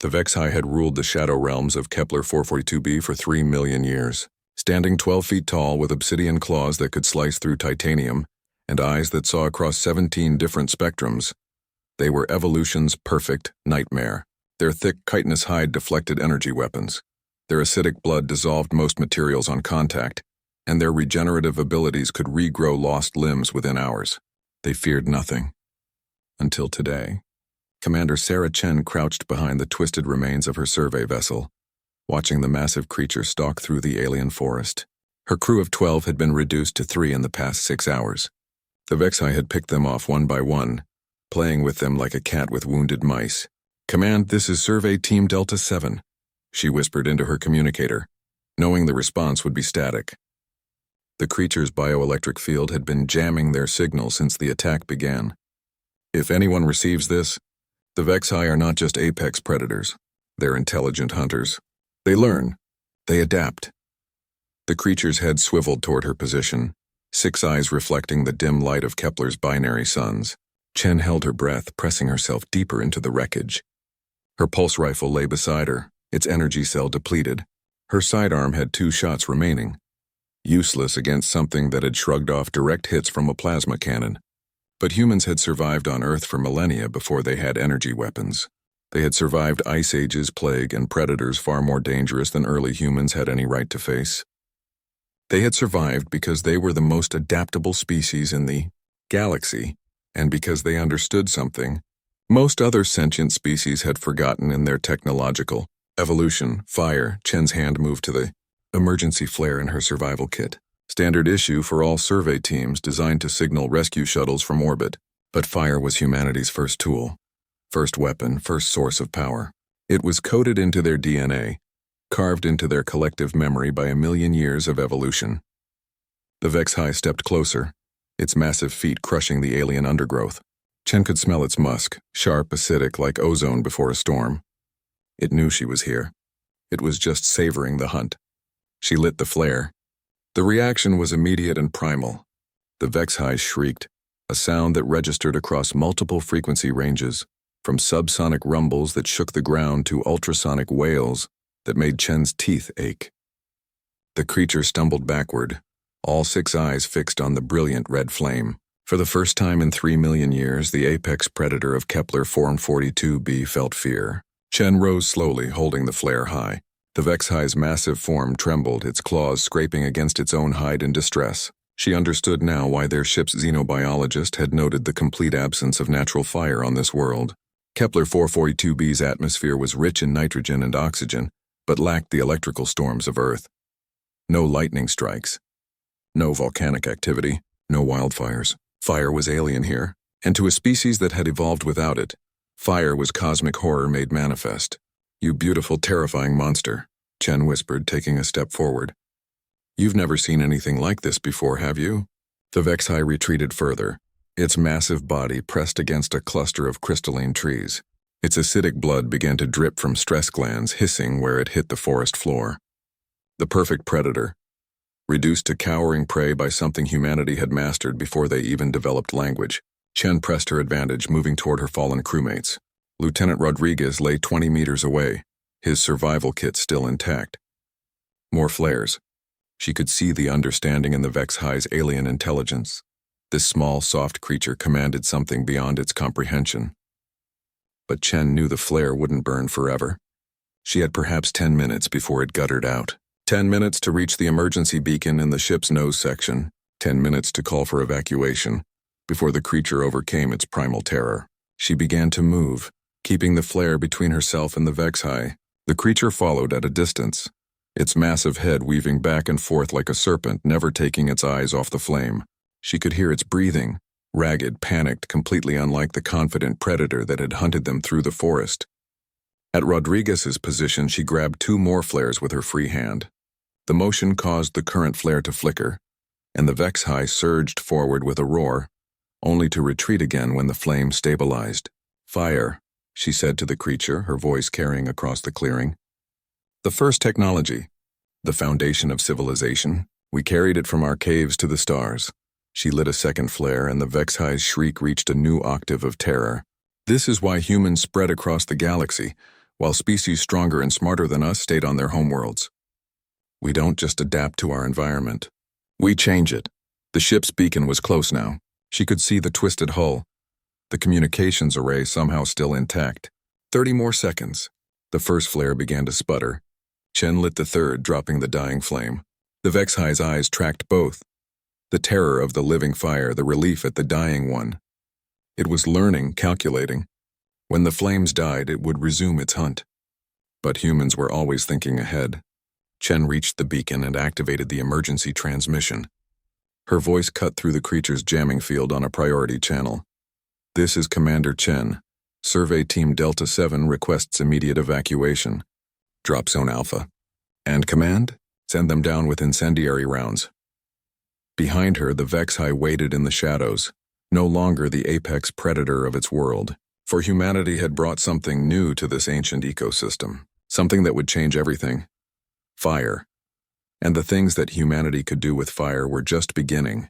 The Vexhai had ruled the shadow realms of Kepler 442b for 3 million years. Standing 12 feet tall with obsidian claws that could slice through titanium and eyes that saw across 17 different spectrums, they were evolution's perfect nightmare. Their thick chitinous hide deflected energy weapons. Their acidic blood dissolved most materials on contact, and their regenerative abilities could regrow lost limbs within hours. They feared nothing. Until today. Commander Sarah Chen crouched behind the twisted remains of her survey vessel, watching the massive creature stalk through the alien forest. Her crew of 12 had been reduced to 3 in the past 6 hours. The Vexhai had picked them off one by one, playing with them like a cat with wounded mice. "Command, this is Survey Team Delta 7, she whispered into her communicator, knowing the response would be static. The creature's bioelectric field had been jamming their signal since the attack began. If anyone receives this, the Vexhai are not just apex predators. They're intelligent hunters. They learn. They adapt. The creature's head swiveled toward her position, 6 eyes reflecting the dim light of Kepler's binary suns. Chen held her breath, pressing herself deeper into the wreckage. Her pulse rifle lay beside her, its energy cell depleted. Her sidearm had 2 shots remaining, useless against something that had shrugged off direct hits from a plasma cannon. But humans had survived on Earth for millennia before they had energy weapons. They had survived ice ages, plague, and predators far more dangerous than early humans had any right to face. They had survived because they were the most adaptable species in the galaxy, and because they understood something most other sentient species had forgotten in their technological evolution. Fire. Chen's hand moved to the emergency flare in her survival kit. Standard issue for all survey teams, designed to signal rescue shuttles from orbit. But fire was humanity's first tool, first weapon, first source of power. It was coded into their DNA, carved into their collective memory by a million years of evolution. The Vexhai stepped closer, its massive feet crushing the alien undergrowth. Chen could smell its musk, sharp, acidic, like ozone before a storm. It knew she was here. It was just savoring the hunt. She lit the flare. The reaction was immediate and primal. The Vexhai shrieked, a sound that registered across multiple frequency ranges, from subsonic rumbles that shook the ground to ultrasonic wails that made Chen's teeth ache. The creature stumbled backward, all 6 eyes fixed on the brilliant red flame. For the first time in 3 million years, the apex predator of Kepler 442b felt fear. Chen rose slowly, holding the flare high. The Vexhai's massive form trembled, its claws scraping against its own hide in distress. She understood now why their ship's xenobiologist had noted the complete absence of natural fire on this world. Kepler 442b's atmosphere was rich in nitrogen and oxygen, but lacked the electrical storms of Earth. No lightning strikes. No volcanic activity. No wildfires. Fire was alien here, and to a species that had evolved without it, fire was cosmic horror made manifest. "You beautiful, terrifying monster," Chen whispered, taking a step forward. "You've never seen anything like this before, have you?" The Vexhai retreated further, its massive body pressed against a cluster of crystalline trees. Its acidic blood began to drip from stress glands, hissing where it hit the forest floor. The perfect predator, reduced to cowering prey by something humanity had mastered before they even developed language. Chen pressed her advantage, moving toward her fallen crewmates. Lieutenant Rodriguez lay 20 meters away, his survival kit still intact. More flares. She could see the understanding in the Vexhai's alien intelligence. This small, soft creature commanded something beyond its comprehension. But Chen knew the flare wouldn't burn forever. She had perhaps 10 minutes before it guttered out. 10 minutes to reach the emergency beacon in the ship's nose section. 10 minutes to call for evacuation, before the creature overcame its primal terror. She began to move, keeping the flare between herself and the Vexhai. The creature followed at a distance, its massive head weaving back and forth like a serpent, never taking its eyes off the flame. She could hear its breathing, ragged, panicked, completely unlike the confident predator that had hunted them through the forest. At Rodriguez's position, she grabbed 2 more flares with her free hand. The motion caused the current flare to flicker, and the Vexhai surged forward with a roar, only to retreat again when the flame stabilized. "Fire," she said to the creature, her voice carrying across the clearing. "The first technology, the foundation of civilization. We carried it from our caves to the stars." She lit a second flare, and the Vexhai's shriek reached a new octave of terror. "This is why humans spread across the galaxy. while species stronger and smarter than us stayed on their homeworlds. We don't just adapt to our environment. We change it. The ship's beacon was close now. She could see the twisted hull, the communications array somehow still intact. 30 more seconds. The first flare began to sputter. Chen lit the third, dropping the dying flame. The Vexhi's eyes tracked both. The terror of the living fire, the relief at the dying one. It was learning, calculating. When the flames died, it would resume its hunt. But humans were always thinking ahead. Chen reached the beacon and activated the emergency transmission. Her voice cut through the creature's jamming field on a priority channel. "This is Commander Chen. Survey Team Delta 7 requests immediate evacuation. Drop Zone Alpha. And command? Send them down with incendiary rounds." Behind her, the Vexhi waited in the shadows, no longer the apex predator of its world. For humanity had brought something new to this ancient ecosystem, something that would change everything. Fire. And the things that humanity could do with fire were just beginning.